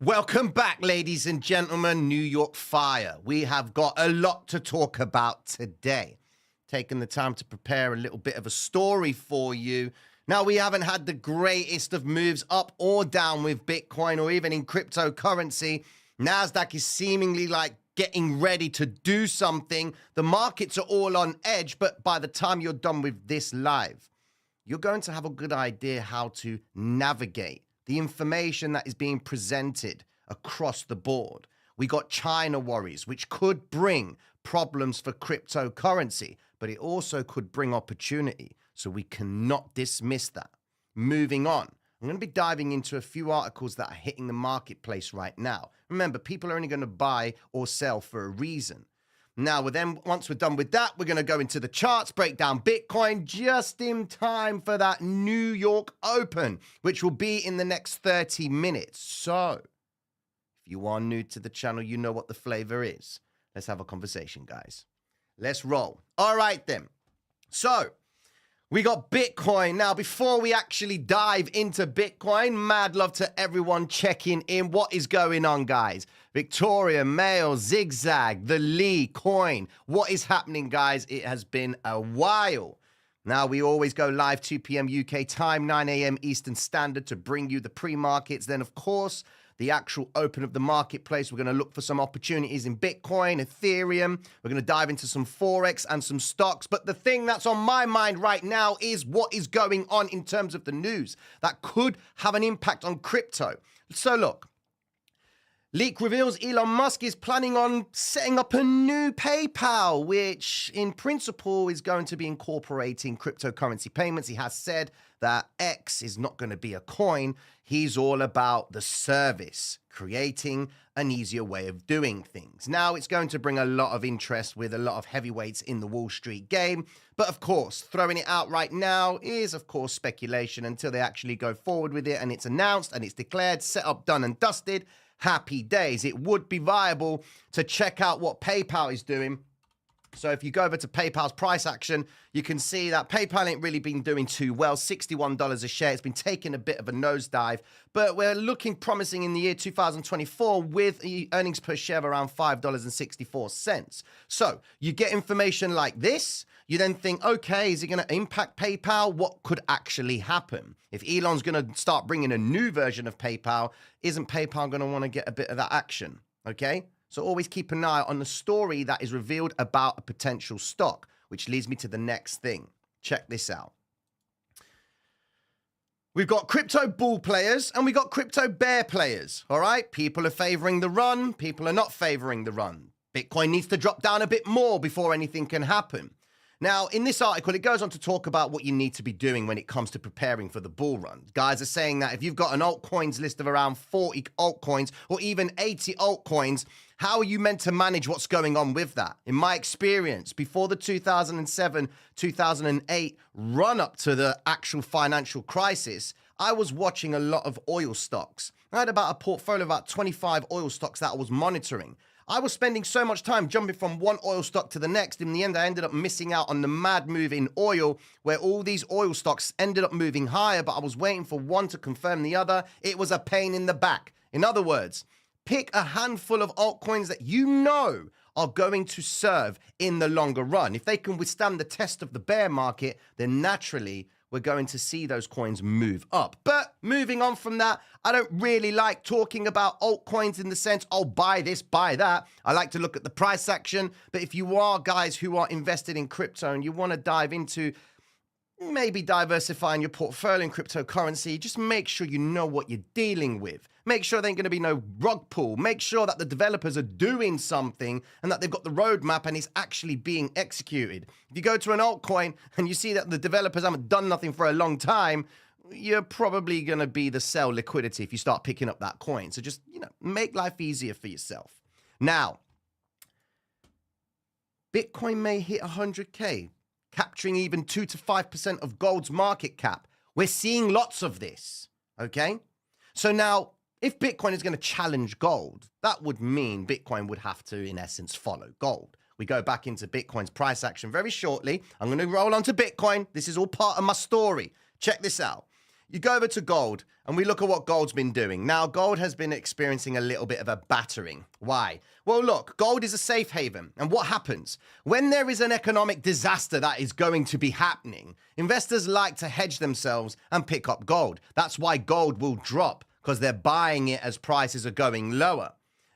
Welcome back, ladies and gentlemen. New York Fire. We have got a lot to talk about today. Taking the time to prepare a little bit of a story for you. Now, we haven't had the greatest of moves up or down with Bitcoin or even in cryptocurrency. NASDAQ is seemingly like getting ready to do something. The markets are all on edge, but by the time you're done with this live, you're going to have a good idea how to navigate the information that is being presented across the board. We got China worries, which could bring problems for cryptocurrency, but it also could bring opportunity. So we cannot dismiss that. Moving on, I'm going to be diving into a few articles that are hitting the marketplace right now. Remember, people are only going to buy or sell for a reason. Now, once we're done with that, we're going to go into the charts, break down Bitcoin just in time for that New York Open, which will be in the next 30 minutes. So, if you are new to the channel, you know what the flavor is. Let's have a conversation, guys. Let's roll. All right, then. So, we got Bitcoin. Now, before we actually dive into Bitcoin, mad love to everyone checking in. What is going on, guys? Victoria, Mail, Zigzag, the Lee, Coin. What is happening, guys? It has been a while. Now, we always go live 2 p.m. UK time, 9 a.m. Eastern Standard to bring you the pre-markets. Then, of course, the actual open of the marketplace. We're going to look for some opportunities in Bitcoin, Ethereum. We're going to dive into some Forex and some stocks. But the thing that's on my mind right now is what is going on in terms of the news that could have an impact on crypto. So look, leak reveals Elon Musk is planning on setting up a new PayPal, which in principle is going to be incorporating cryptocurrency payments. He has said that X is not going to be a coin. He's all about the service, creating an easier way of doing things. Now, it's going to bring a lot of interest with a lot of heavyweights in the Wall Street game. But of course, throwing it out right now is, of course, speculation until they actually go forward with it and it's announced and it's declared, set up, done and dusted. Happy days. It would be viable to check out what PayPal is doing. So if you go over to PayPal's price action, you can see that PayPal ain't really been doing too well. $61 a share. It's been taking a bit of a nosedive, but we're looking promising in the year 2024 with earnings per share of around $5.64. So you get information like this. You then think, okay, is it going to impact PayPal? What could actually happen? If Elon's going to start bringing a new version of PayPal, isn't PayPal going to want to get a bit of that action? Okay? So always keep an eye on the story that is revealed about a potential stock, which leads me to the next thing. Check this out. We've got crypto bull players and we got crypto bear players. All right? People are favoring the run. People are not favoring the run. Bitcoin needs to drop down a bit more before anything can happen. Now, in this article, it goes on to talk about what you need to be doing when it comes to preparing for the bull run. Guys are saying that if you've got an altcoins list of around 40 altcoins or even 80 altcoins, how are you meant to manage what's going on with that? In my experience, before the 2007, 2008 run up to the actual financial crisis, I was watching a lot of oil stocks. I had about a portfolio of about 25 oil stocks that I was monitoring. I was spending so much time jumping from one oil stock to the next. In the end, I ended up missing out on the mad move in oil where all these oil stocks ended up moving higher, but I was waiting for one to confirm the other. It was a pain in the back. In other words, pick a handful of altcoins that you know are going to serve in the longer run. If they can withstand the test of the bear market, then naturally we're going to see those coins move up. But moving on from that, I don't really like talking about altcoins in the sense, oh, buy this, buy that. I like to look at the price action. But if you are guys who are invested in crypto and you want to dive into maybe diversifying your portfolio in cryptocurrency, just make sure you know what you're dealing with. Make sure there ain't going to be no rug pull. Make sure that the developers are doing something and that they've got the roadmap and it's actually being executed. If you go to an altcoin and you see that the developers haven't done nothing for a long time, you're probably going to be the sell liquidity if you start picking up that coin. So just, make life easier for yourself. Now, Bitcoin may hit 100K, capturing even 2 to 5% of gold's market cap. We're seeing lots of this, okay? So now, if Bitcoin is going to challenge gold, that would mean Bitcoin would have to, in essence, follow gold. We go back into Bitcoin's price action very shortly. I'm going to roll onto Bitcoin. This is all part of my story. Check this out. you go over to gold and we look at what gold's been doing. Now, gold has been experiencing a little bit of a battering. Why? Well, look, gold is a safe haven. And what happens? When there is an economic disaster that is going to be happening, investors like to hedge themselves and pick up gold. That's why gold will drop, because they're buying it as prices are going lower.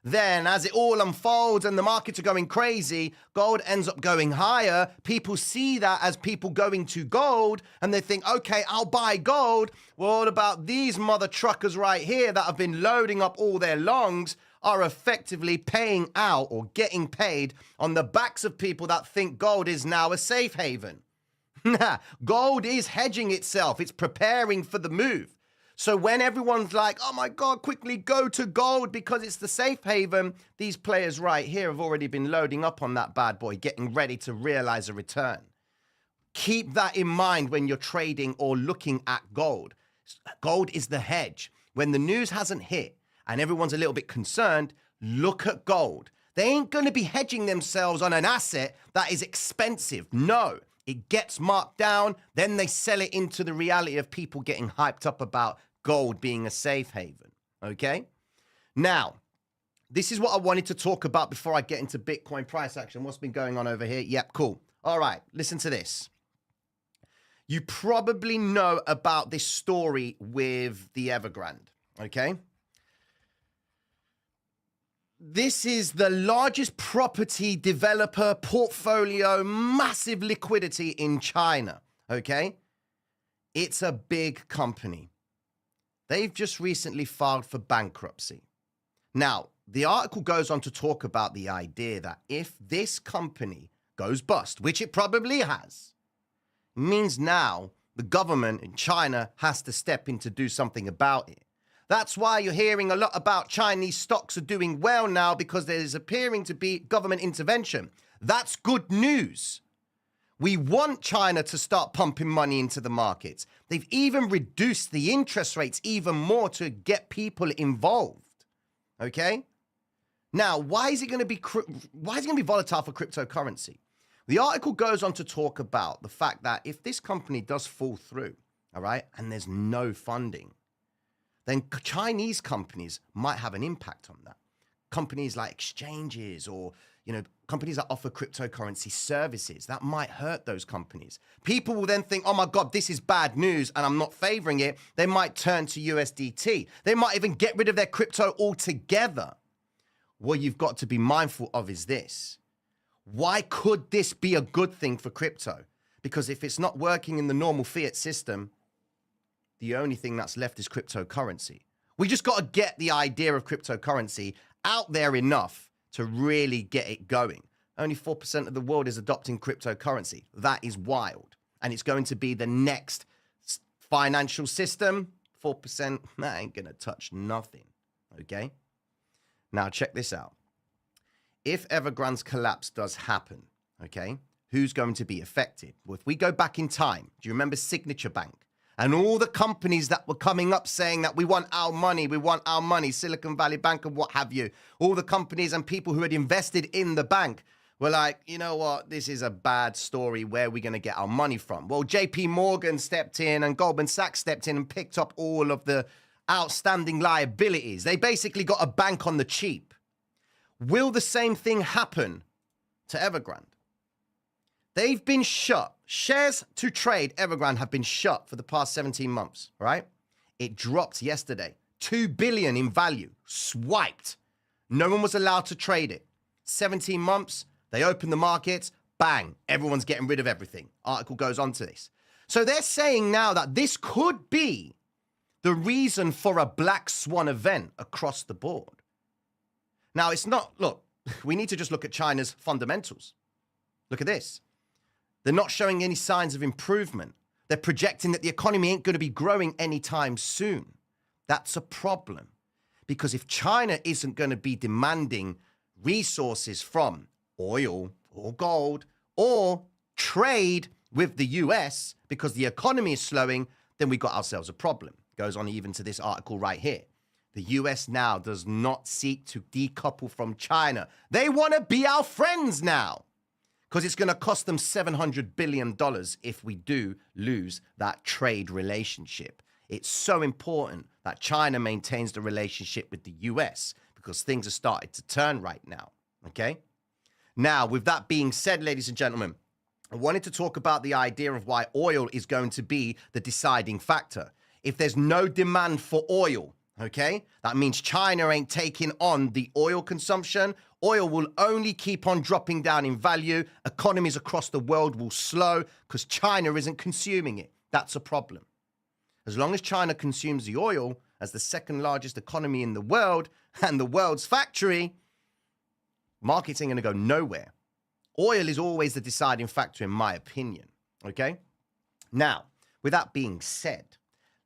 Then, as it all unfolds and the markets are going crazy, gold ends up going higher. People see that as people going to gold, and they think, okay, I'll buy gold. Well, what about these mother truckers right here that have been loading up all their longs are effectively paying out or getting paid on the backs of people that think gold is now a safe haven? Gold is hedging itself. It's preparing for the move. So when everyone's like, oh my God, quickly go to gold because it's the safe haven, these players right here have already been loading up on that bad boy, getting ready to realize a return. Keep that in mind when you're trading or looking at gold. Gold is the hedge. When the news hasn't hit and everyone's a little bit concerned, look at gold. They ain't going to be hedging themselves on an asset that is expensive. No. It gets marked down, then they sell it into the reality of people getting hyped up about gold being a safe haven, okay? Now, this is what I wanted to talk about before I get into Bitcoin price action. What's been going on over here? Yep, cool. All right, listen to this. You probably know about this story with the Evergrande, okay? This is the largest property developer portfolio, massive liquidity in China, okay? It's a big company. They've just recently filed for bankruptcy. Now, the article goes on to talk about the idea that if this company goes bust, which it probably has, it means now the government in China has to step in to do something about it. That's why you're hearing a lot about Chinese stocks are doing well now, because there is appearing to be government intervention. That's good news. We want China to start pumping money into the markets. They've even reduced the interest rates even more to get people involved. Okay? Now, why is it going to be volatile for cryptocurrency? The article goes on to talk about the fact that if this company does fall through, all right, and there's no funding, then Chinese companies might have an impact on that. Companies like exchanges or, companies that offer cryptocurrency services, that might hurt those companies. People will then think, oh my God, this is bad news and I'm not favoring it. They might turn to USDT. They might even get rid of their crypto altogether. What you've got to be mindful of is this. Why could this be a good thing for crypto? Because if it's not working in the normal fiat system, the only thing that's left is cryptocurrency. We just got to get the idea of cryptocurrency out there enough to really get it going. Only 4% of the world is adopting cryptocurrency. That is wild. And it's going to be the next financial system. 4%, that ain't going to touch nothing. Okay? Now, check this out. If Evergrande's collapse does happen, okay, who's going to be affected? Well, if we go back in time, do you remember Signature Bank? And all the companies that were coming up saying that we want our money, Silicon Valley Bank and what have you. All the companies and people who had invested in the bank were like, you know what, this is a bad story. Where are we going to get our money from? Well, JP Morgan stepped in and Goldman Sachs stepped in and picked up all of the outstanding liabilities. They basically got a bank on the cheap. Will the same thing happen to Evergrande? They've been shut. Shares to trade Evergrande have been shut for the past 17 months, right? It dropped yesterday. 2 billion in value, swiped. No one was allowed to trade it. 17 months, they opened the markets, bang, everyone's getting rid of everything. Article goes on to this. So they're saying now that this could be the reason for a black swan event across the board. Now, it's not, look, we need to just look at China's fundamentals. Look at this. They're not showing any signs of improvement. They're projecting that the economy ain't going to be growing anytime soon. That's a problem. Because if China isn't going to be demanding resources from oil or gold or trade with the US because the economy is slowing, then we got ourselves a problem. Goes on even to this article right here. The US now does not seek to decouple from China. They want to be our friends now. Because it's going to cost them $700 billion if we do lose that trade relationship. It's so important that China maintains the relationship with the US because things are starting to turn right now, okay? Now, with that being said, ladies and gentlemen, I wanted to talk about the idea of why oil is going to be the deciding factor. If there's no demand for oil, okay, that means China ain't taking on the oil consumption. Oil will only keep on dropping down in value. Economies across the world will slow because China isn't consuming it. That's a problem. As long as China consumes the oil as the second largest economy in the world and the world's factory, markets ain't going to go nowhere. Oil is always the deciding factor, in my opinion, okay? Now, with that being said,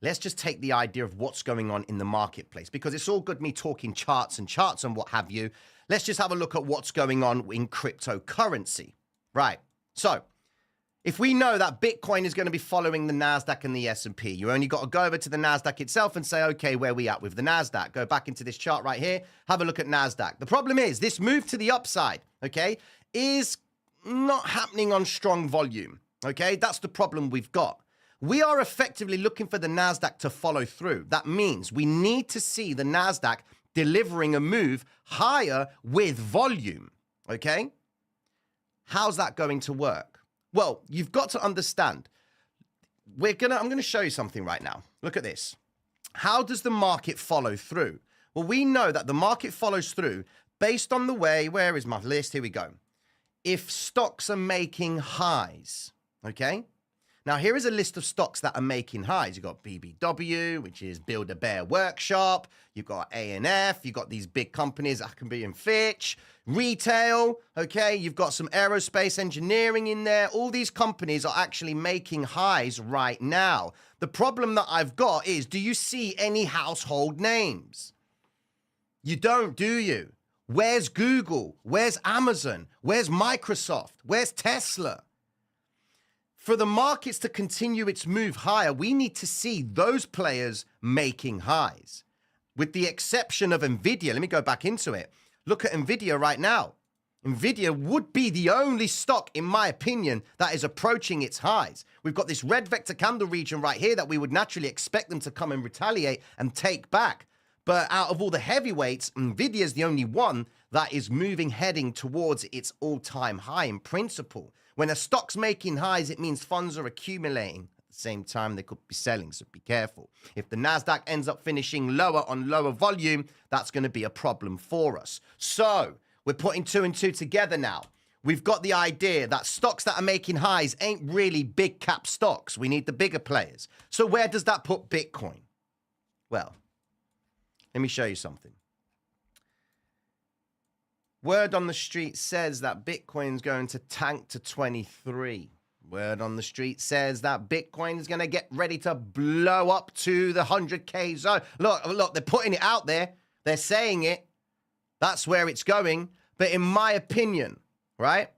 let's just take the idea of what's going on in the marketplace, because it's all good me talking charts and what have you. Let's just have a look at what's going on in cryptocurrency. Right, so if we know that Bitcoin is going to be following the NASDAQ and the S&P, you only got to go over to the NASDAQ itself and say, okay, where are we at with the NASDAQ? Go back into this chart right here, have a look at NASDAQ. The problem is this move to the upside, okay, is not happening on strong volume, okay? That's the problem we've got. We are effectively looking for the NASDAQ to follow through. That means we need to see the NASDAQ delivering a move higher with volume, okay? How's that going to work? Well, you've got to understand. I'm going to show you something right now. Look at this. How does the market follow through? Well, we know that the market follows through based on the way, where is my list? Here we go. If stocks are making highs, okay? Now, here is a list of stocks that are making highs. You've got BBW, which is Build a Bear Workshop. You've got ANF. You've got these big companies that can be in Fitch. Retail, okay? You've got some aerospace engineering in there. All these companies are actually making highs right now. The problem that I've got is, do you see any household names? You don't, do you? Where's Google? Where's Amazon? Where's Microsoft? Where's Tesla? For the markets to continue its move higher, we need to see those players making highs. With the exception of NVIDIA, let me go back into it. Look at NVIDIA right now. NVIDIA would be the only stock, in my opinion, that is approaching its highs. We've got this red vector candle region right here that we would naturally expect them to come and retaliate and take back. But out of all the heavyweights, NVIDIA is the only one that is moving, heading towards its all-time high in principle. When a stock's making highs, it means funds are accumulating. At the same time, they could be selling, so be careful. If the NASDAQ ends up finishing lower on lower volume, that's going to be a problem for us. So we're putting two and two together now. We've got the idea that stocks that are making highs ain't really big cap stocks. We need the bigger players. So where does that put Bitcoin? Well, let me show you something. Word on the street says that Bitcoin's going to tank to 23. Word on the street says that Bitcoin is going to get ready to blow up to the 100K zone. Look, they're putting it out there. They're saying it. That's where it's going. But in my opinion, right,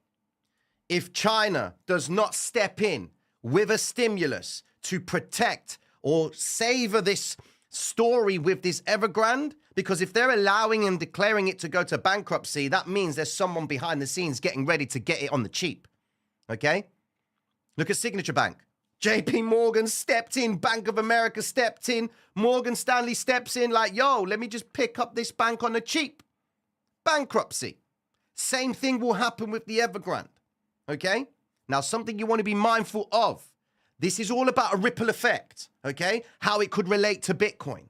if China does not step in with a stimulus to protect or savor this story with this Evergrande, because if they're allowing and declaring it to go to bankruptcy, that means there's someone behind the scenes getting ready to get it on the cheap, okay? Look at Signature Bank. JP Morgan stepped in, Bank of America stepped in, Morgan Stanley steps in like, yo, let me just pick up this bank on the cheap. Bankruptcy. Same thing will happen with the Evergrande, okay? Now, something you want to be mindful of. This is all about a ripple effect, okay? How it could relate to Bitcoin.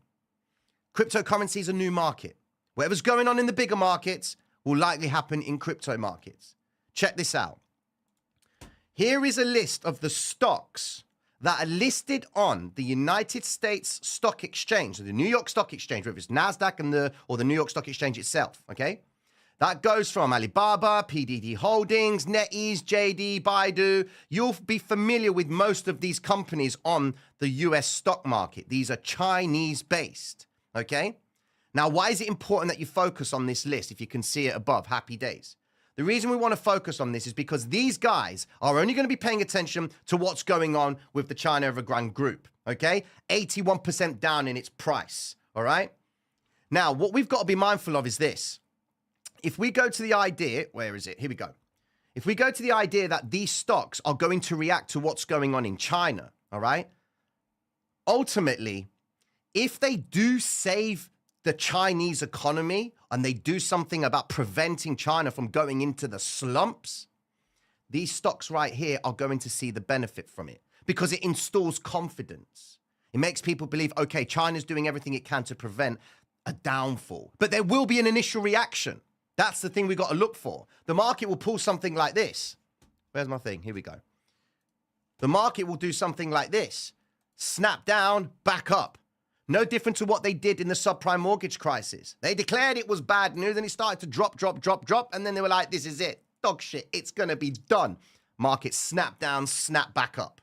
Cryptocurrency is a new market. Whatever's going on in the bigger markets will likely happen in crypto markets. Check this out. Here is a list of the stocks that are listed on the United States Stock Exchange, so the New York Stock Exchange, whether it's NASDAQ or the New York Stock Exchange itself, okay? That goes from Alibaba, PDD Holdings, NetEase, JD, Baidu. You'll be familiar with most of these companies on the US stock market. These are Chinese-based, okay? Now, why is it important that you focus on this list if you can see it above? Happy days. The reason we want to focus on this is because these guys are only going to be paying attention to what's going on with the China Evergrande group, okay? 81% down in its price, all right? Now, what we've got to be mindful of is this. If we go to the idea, where is it? Here we go. If we go to the idea that these stocks are going to react to what's going on in China, all right? ultimately, if they do save the Chinese economy and they do something about preventing China from going into the slumps, these stocks right here are going to see the benefit from it because it installs confidence. It makes people believe, okay, China's doing everything it can to prevent a downfall. But there will be an initial reaction. That's the thing we got to look for. The market will pull something like this. Where's my thing? Here we go. The market will do something like this. Snap down, back up. No different to what they did in the subprime mortgage crisis. They declared it was bad news, and it started to drop, and then they were like, this is it. Dog shit. It's going to be done. Market snap down, snap back up.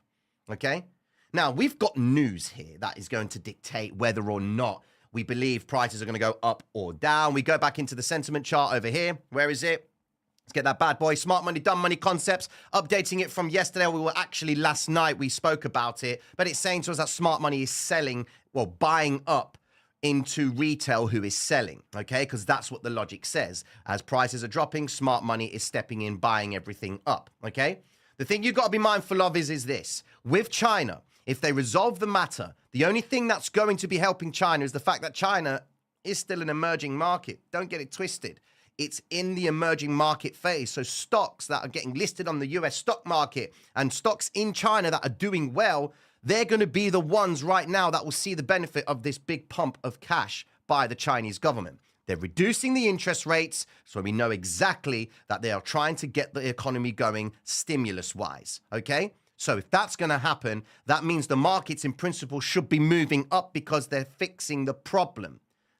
Okay? Now, we've got news here that is going to dictate whether or not we believe prices are going to go up or down. We go back into the sentiment chart over here. Where is it? Let's get that bad boy. Smart money, dumb money concepts. Updating it from yesterday. We were actually last night. We spoke about it. But it's saying to us that smart money is selling, well, buying up into retail who is selling. Okay? Because that's what the logic says. As prices are dropping, smart money is stepping in, buying everything up. Okay? The thing you've got to be mindful of is this. With China, if they resolve the matter, the only thing that's going to be helping China is the fact that China is still an emerging market. Don't get it twisted. It's in the emerging market phase. So stocks that are getting listed on the US stock market and stocks in China that are doing well, they're going to be the ones right now that will see the benefit of this big pump of cash by the Chinese government. They're reducing the interest rates, so we know exactly that they are trying to get the economy going stimulus-wise, okay? So if that's going to happen, that means the markets in principle should be moving up because they're fixing the problem.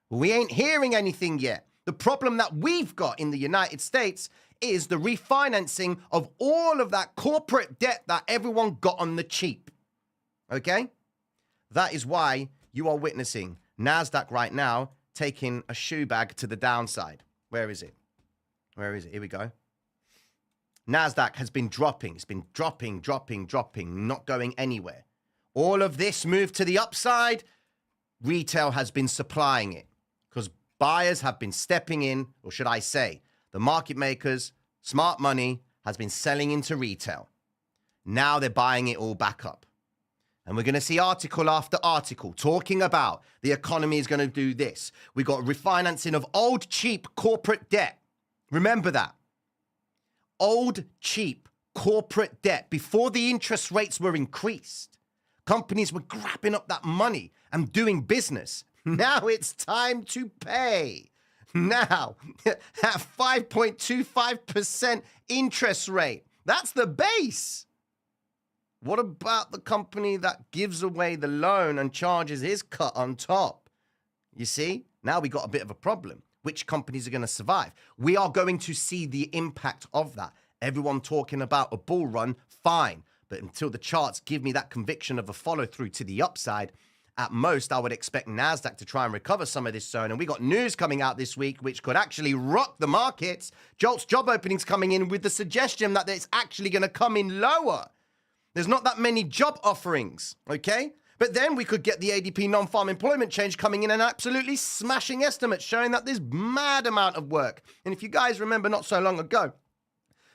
We ain't hearing anything yet. The problem that we've got in the United States is the refinancing of all of that corporate debt that everyone got on the cheap. Okay? That is why you are witnessing NASDAQ right now taking a shoe bag to the downside. Where is it? Where is it? Here we go. NASDAQ has been dropping. It's been dropping, not going anywhere. All of this move to the upside, retail has been supplying it because buyers have been stepping in, or should I say, the market makers, smart money, has been selling into retail. Now they're buying it all back up. And we're going to see article after article talking about the economy is going to do this. We got refinancing of old, cheap corporate debt. Remember that. Old, cheap corporate debt. Before the interest rates were increased, companies were grabbing up that money and doing business. Now it's time to pay. Now, at 5.25% interest rate, that's the base. What about the company that gives away the loan and charges his cut on top? You see, now we got a bit of a problem. Which companies are going to survive? We are going to see the impact of that. Everyone talking about a bull run, fine. But until the charts give me that conviction of a follow through to the upside, at most, I would expect NASDAQ to try and recover some of this zone. And we got news coming out this week, which could actually rock the markets. Jolt's job openings coming in with the suggestion that it's actually going to come in lower. There's not that many job offerings, okay? But then we could get the ADP non-farm employment change coming in and absolutely smashing estimates, showing that there's mad amount of work. And if you guys remember not so long ago,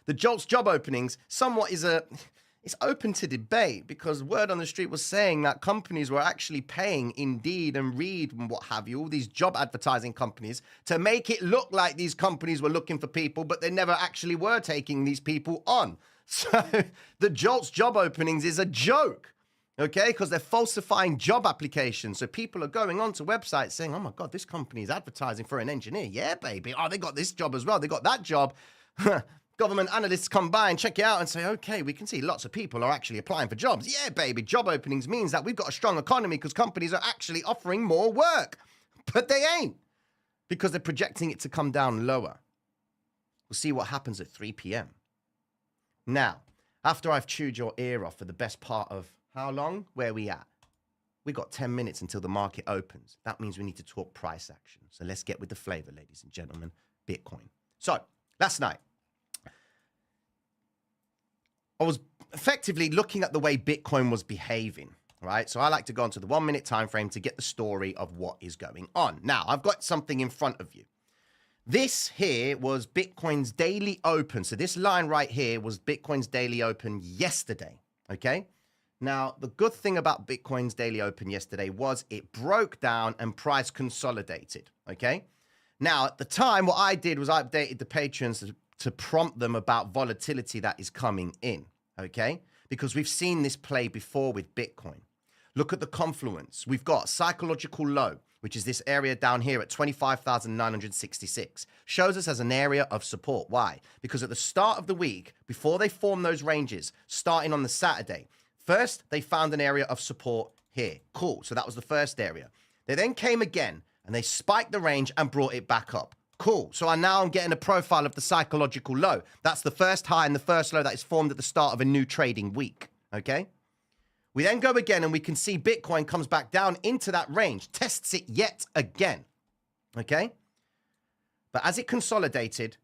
the Jolt's job openings somewhat it's open to debate because word on the street was saying that companies were actually paying Indeed and Reed and what have you, all these job advertising companies, to make it look like these companies were looking for people, but they never actually were taking these people on. So the Jolt's job openings is a joke, okay? Because they're falsifying job applications. So people are going onto websites saying, oh my God, this company is advertising for an engineer. Yeah, baby. Oh, they got this job as well. They got that job. Government analysts come by and check it out and say, okay, we can see lots of people are actually applying for jobs. Yeah, baby. Job openings means that we've got a strong economy because companies are actually offering more work. But they ain't because they're projecting it to come down lower. We'll see what happens at 3 p.m. Now, after I've chewed your ear off for the best part of how long? Where are we at? We got 10 minutes until the market opens. That means we need to talk price action. So let's get with the flavor, ladies and gentlemen. Bitcoin. So, last night, I was effectively looking at the way Bitcoin was behaving, right? So I like to go onto the 1 minute time frame to get the story of what is going on. Now, I've got something in front of you. This here was Bitcoin's daily open. So this line right here was Bitcoin's daily open yesterday, okay? Now, the good thing about Bitcoin's daily open yesterday was it broke down and price consolidated, okay? Now, at the time, what I did was I updated the patrons to prompt them about volatility that is coming in, okay? Because we've seen this play before with Bitcoin. Look at the confluence. We've got psychological low, which is this area down here at 25,966. Shows us as an area of support. Why? Because at the start of the week, before they form those ranges, starting on the Saturday, first, they found an area of support here. Cool. So that was the first area. They then came again, and they spiked the range and brought it back up. Cool. So now I'm getting a profile of the psychological low. That's the first high and the first low that is formed at the start of a new trading week. Okay? We then go again, and we can see Bitcoin comes back down into that range, tests it yet again. Okay? But as it consolidated,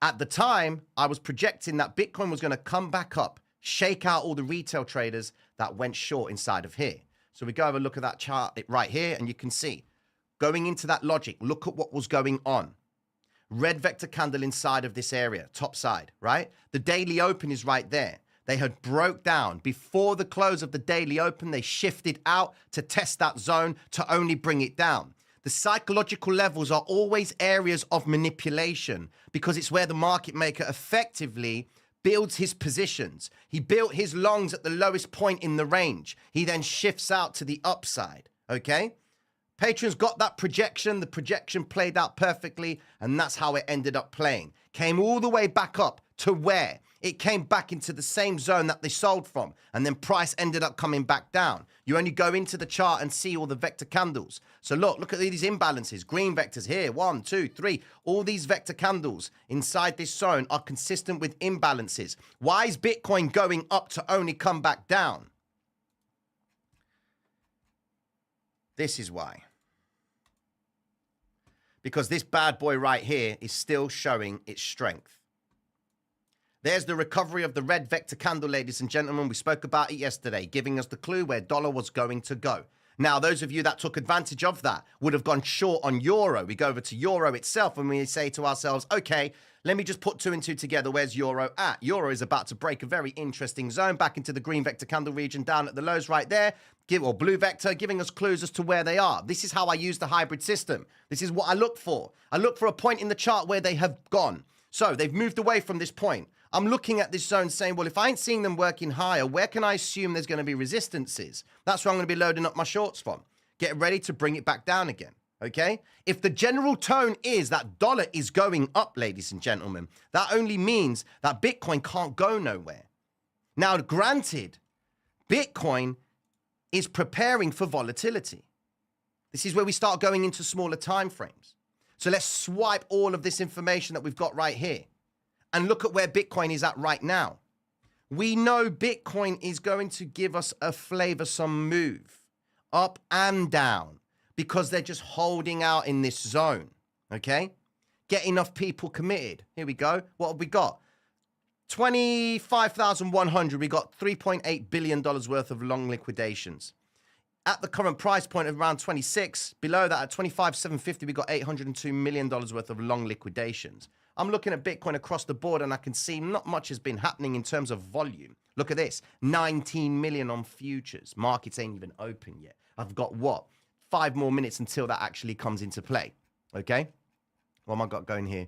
at the time, I was projecting that Bitcoin was going to come back up, shake out all the retail traders that went short inside of here. So we go have a look at that chart right here, and you can see, going into that logic, look at what was going on. Red vector candle inside of this area, top side, right? The daily open is right there. They had broke down. Before the close of the daily open, they shifted out to test that zone to only bring it down. The psychological levels are always areas of manipulation because it's where the market maker effectively builds his positions. He built his longs at the lowest point in the range. He then shifts out to the upside, okay? Patrons got that projection. The projection played out perfectly, and that's how it ended up playing. Came all the way back up to where? It came back into the same zone that they sold from, and then price ended up coming back down. You only go into the chart and see all the vector candles. So look at these imbalances. Green vectors here, 1, 2, 3. All these vector candles inside this zone are consistent with imbalances. Why is Bitcoin going up to only come back down? This is why. Because this bad boy right here is still showing its strength. There's the recovery of the red vector candle, ladies and gentlemen. We spoke about it yesterday, giving us the clue where dollar was going to go. Now, those of you that took advantage of that would have gone short on euro. We go over to euro itself and we say to ourselves, okay, let me just put 2 and 2 together. Where's euro at? Euro is about to break a very interesting zone back into the green vector candle region down at the lows right there. Or blue vector, giving us clues as to where they are. This is how I use the hybrid system. This is what I look for. I look for a point in the chart where they have gone. So they've moved away from this point. I'm looking at this zone saying, well, if I ain't seeing them working higher, where can I assume there's going to be resistances? That's where I'm going to be loading up my shorts from. Get ready to bring it back down again, okay? If the general tone is that dollar is going up, ladies and gentlemen, that only means that Bitcoin can't go nowhere. Now, granted, Bitcoin is preparing for volatility. This is where we start going into smaller time frames. So let's swipe all of this information that we've got right here and look at where Bitcoin is at right now. We know Bitcoin is going to give us a flavorsome move up and down because they're just holding out in this zone, okay? Get enough people committed. Here we go. What have we got? 25,100. We got $3.8 billion worth of long liquidations. At the current price point of around 26, below that at 25,750, we got $802 million worth of long liquidations. I'm looking at Bitcoin across the board and I can see not much has been happening in terms of volume. Look at this, 19 million on futures. Markets ain't even open yet. I've got what? 5 more minutes until that actually comes into play. Okay? What am I got going here?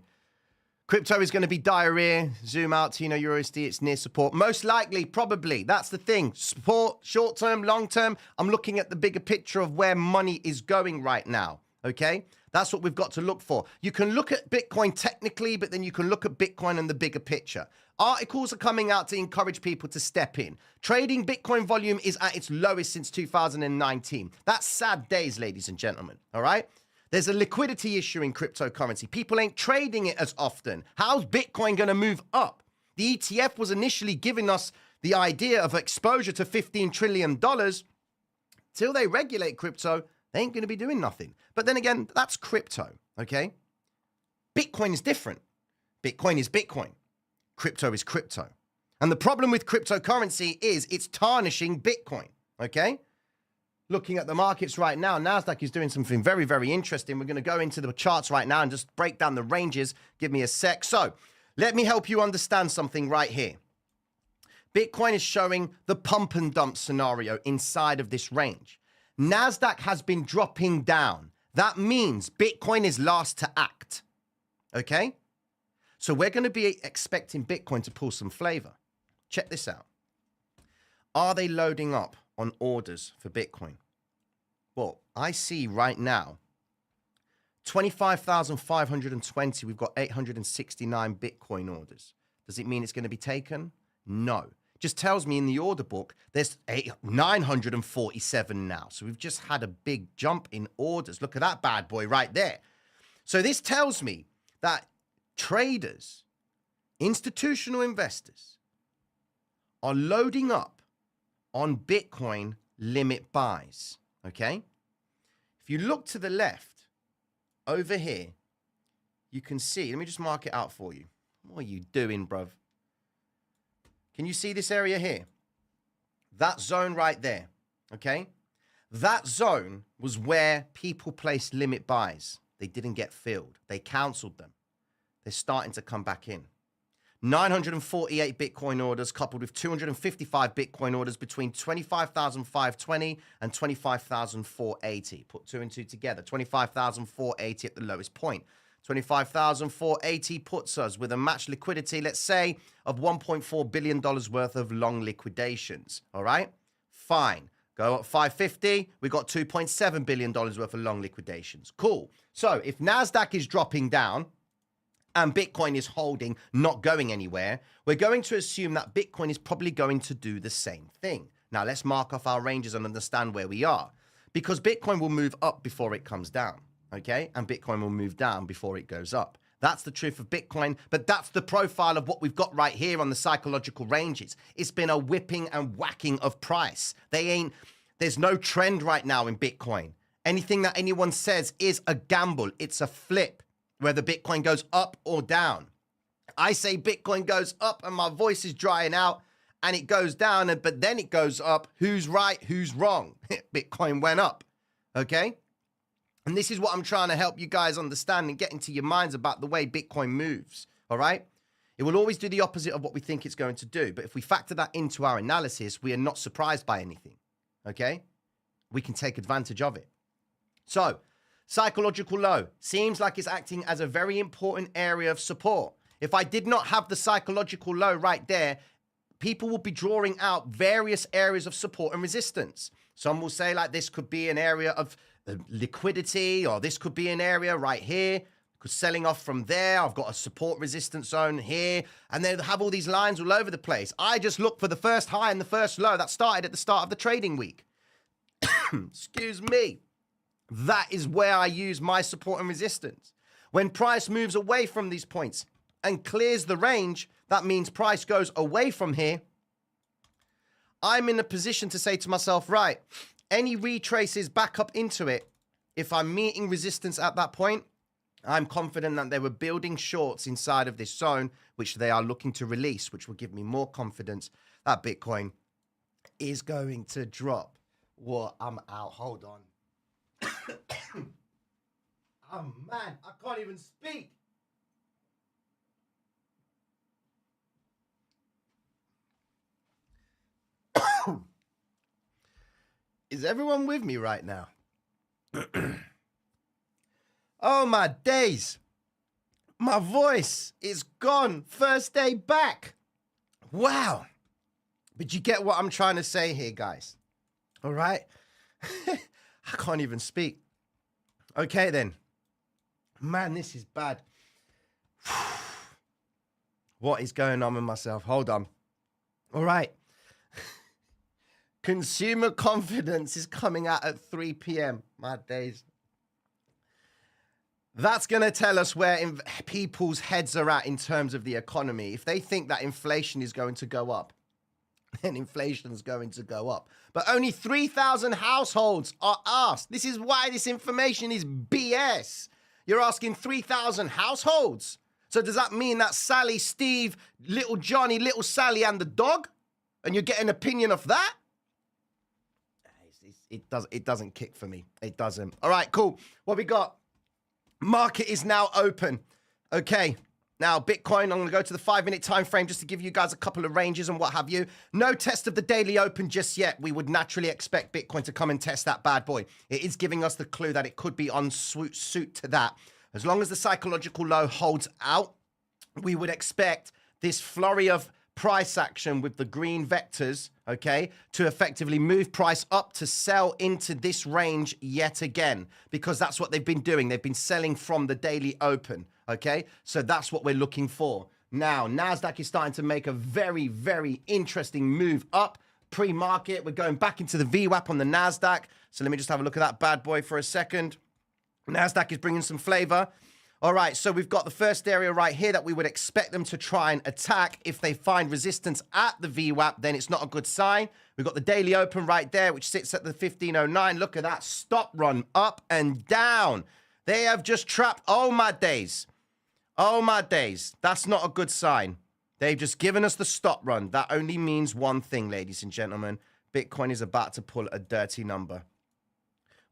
Crypto is going to be diarrhea. Zoom out to, EURUSD, it's near support. Most likely, probably. That's the thing. Support, short term, long term. I'm looking at the bigger picture of where money is going right now. Okay? That's what we've got to look for. You can look at Bitcoin technically, but then you can look at Bitcoin and the bigger picture. Articles are coming out to encourage people to step in. Trading Bitcoin volume is at its lowest since 2019. That's sad days, ladies and gentlemen. All right? There's a liquidity issue in cryptocurrency. People ain't trading it as often. How's Bitcoin going to move up? The ETF was initially giving us the idea of exposure to $15 trillion. Till they regulate crypto, they ain't going to be doing nothing. But then again, that's crypto, okay? Bitcoin is different. Bitcoin is Bitcoin. Crypto is crypto. And the problem with cryptocurrency is it's tarnishing Bitcoin, okay? Looking at the markets right now, NASDAQ is doing something very, very interesting. We're going to go into the charts right now and just break down the ranges. Give me a sec. So let me help you understand something right here. Bitcoin is showing the pump and dump scenario inside of this range. NASDAQ has been dropping down. That means Bitcoin is last to act. Okay? So we're going to be expecting Bitcoin to pull some flavor. Check this out. Are they loading up on orders for Bitcoin? Well, I see right now 25,520. We've got 869 Bitcoin orders. Does it mean it's going to be taken? No. Just tells me in the order book there's 947 now. So we've just had a big jump in orders. Look at that bad boy right there. So this tells me that traders, institutional investors, are loading up on Bitcoin limit buys, okay? If you look to the left, over here, you can see, let me just mark it out for you. What are you doing, bruv? Can you see this area here? That zone right there, okay? That zone was where people placed limit buys. They didn't get filled. They canceled them. They're starting to come back in. 948 Bitcoin orders coupled with 255 Bitcoin orders between 25,520 and 25,480. Put two and two together. 25,480 at the lowest point. 25,480 puts us with a match liquidity, let's say, of $1.4 billion worth of long liquidations. All right? Fine. Go up 550. We got $2.7 billion worth of long liquidations. Cool. So if NASDAQ is dropping down, and Bitcoin is holding, not going anywhere, we're going to assume that Bitcoin is probably going to do the same thing. Now, let's mark off our ranges and understand where we are. Because Bitcoin will move up before it comes down, okay? And Bitcoin will move down before it goes up. That's the truth of Bitcoin, but that's the profile of what we've got right here on the psychological ranges. It's been a whipping and whacking of price. There's no trend right now in Bitcoin. Anything that anyone says is a gamble. It's a flip. Whether Bitcoin goes up or down. I say Bitcoin goes up and my voice is drying out and it goes down, but then it goes up. Who's right? Who's wrong? Bitcoin went up, okay? And this is what I'm trying to help you guys understand and get into your minds about the way Bitcoin moves, all right? It will always do the opposite of what we think it's going to do. But if we factor that into our analysis, we are not surprised by anything, okay? We can take advantage of it. So, psychological low seems like it's acting as a very important area of support. If I did not have the psychological low right there, people will be drawing out various areas of support and resistance. Some will say like this could be an area of liquidity, or this could be an area right here, because selling off from there, I've got a support resistance zone here, and they have all these lines all over the place. I just look for the first high and the first low that started at the start of the trading week. Excuse me. That is where I use my support and resistance. When price moves away from these points and clears the range, that means price goes away from here. I'm in a position to say to myself, right, any retraces back up into it, if I'm meeting resistance at that point, I'm confident that they were building shorts inside of this zone, which they are looking to release, which will give me more confidence that Bitcoin is going to drop. Well, I'm out. Hold on. Oh man, I can't even speak. Is everyone with me right now? Oh my days. My voice is gone. First day back. Wow. But you get what I'm trying to say here, guys. All right? I can't even speak. Okay, then. Man, this is bad. What is going on with myself? Hold on. All right. Consumer confidence is coming out at 3 p.m. My days. That's going to tell us where people's heads are at in terms of the economy. If they think that inflation is going to go up, then inflation is going to go up. But only 3,000 households are asked. This is why this information is BS. You're asking 3,000 households. So does that mean that Sally, Steve, little Johnny, little Sally, and the dog? And you get an opinion of that? It doesn't kick for me. It doesn't. All right, cool. What we got? Market is now open. Okay. Now, Bitcoin, I'm going to go to the 5-minute time frame just to give you guys a couple of ranges and what have you. No test of the daily open just yet. We would naturally expect Bitcoin to come and test that bad boy. It is giving us the clue that it could be on suit to that. As long as the psychological low holds out, we would expect this flurry of price action with the green vectors, okay, to effectively move price up to sell into this range yet again, because that's what they've been doing. They've been selling from the daily open, okay? So that's what we're looking for. Now, NASDAQ is starting to make a very, very interesting move up. Pre-market, we're going back into the VWAP on the NASDAQ. So let me just have a look at that bad boy for a second. NASDAQ is bringing some flavor. All right, so we've got the first area right here that we would expect them to try and attack. If they find resistance at the VWAP, then it's not a good sign. We've got the daily open right there, which sits at the 1509. Look at that stop run up and down. They have just trapped. Oh, my days. Oh, my days. That's not a good sign. They've just given us the stop run. That only means one thing, ladies and gentlemen. Bitcoin is about to pull a dirty number.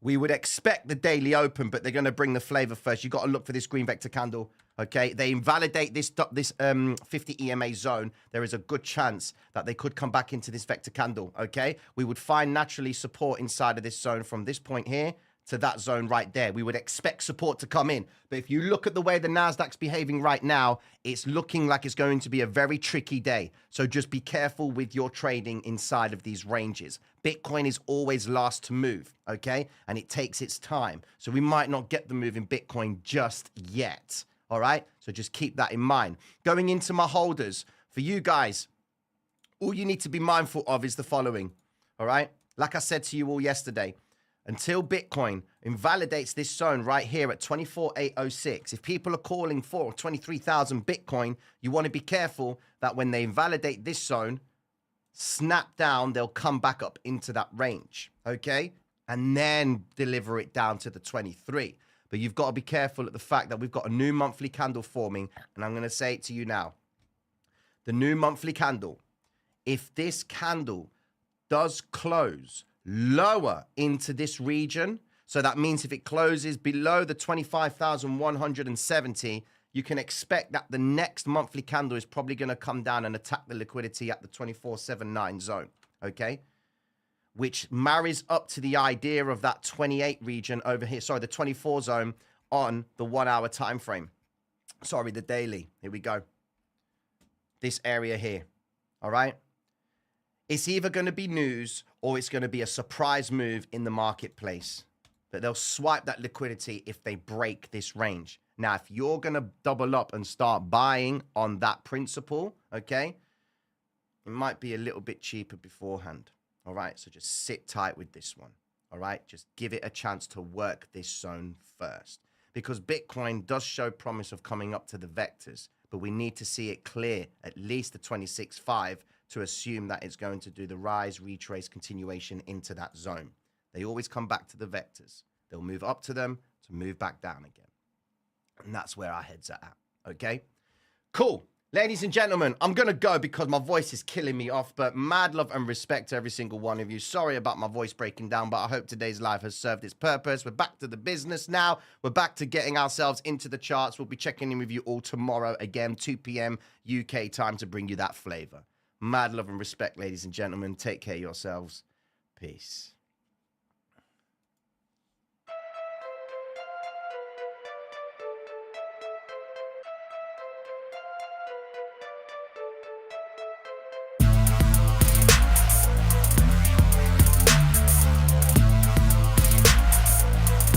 We would expect the daily open, but they're going to bring the flavor first. You've got to look for this green vector candle, okay? They invalidate this 50 EMA zone. There is a good chance that they could come back into this vector candle, okay? We would find naturally support inside of this zone from this point here to that zone right there. We would expect support to come in. But if you look at the way the NASDAQ's behaving right now, it's looking like it's going to be a very tricky day. So just be careful with your trading inside of these ranges. Bitcoin is always last to move, okay? And it takes its time. So we might not get the move in Bitcoin just yet, all right? So just keep that in mind. Going into my holders, for you guys, all you need to be mindful of is the following, all right? Like I said to you all yesterday, until Bitcoin invalidates this zone right here at 24,806, if people are calling for 23,000 Bitcoin, you want to be careful that when they invalidate this zone, snap down, they'll come back up into that range, okay? And then deliver it down to the 23. But you've got to be careful at the fact that we've got a new monthly candle forming, and I'm going to say it to you now. The new monthly candle, if this candle does close lower into this region, so that means if it closes below the 25,170, you can expect that the next monthly candle is probably going to come down and attack the liquidity at the 2479 zone, okay? Which marries up to the idea of that 28 region over here, sorry, the 24 zone on the 1 hour time frame. Sorry, the daily. Here we go. This area here, all right? It's either going to be news or it's going to be a surprise move in the marketplace. But they'll swipe that liquidity if they break this range. Now, if you're going to double up and start buying on that principle, okay, it might be a little bit cheaper beforehand. All right, so just sit tight with this one. All right, just give it a chance to work this zone first. Because Bitcoin does show promise of coming up to the vectors, but we need to see it clear at least the 26.5 to assume that it's going to do the rise, retrace, continuation into that zone. They always come back to the vectors. They'll move up to them to move back down again. And that's where our heads are at, okay? Cool. Ladies and gentlemen, I'm going to go because my voice is killing me off, but mad love and respect to every single one of you. Sorry about my voice breaking down, but I hope today's live has served its purpose. We're back to the business now. We're back to getting ourselves into the charts. We'll be checking in with you all tomorrow, again, 2 p.m. UK time to bring you that flavor. Mad love and respect, ladies and gentlemen. Take care of yourselves. Peace.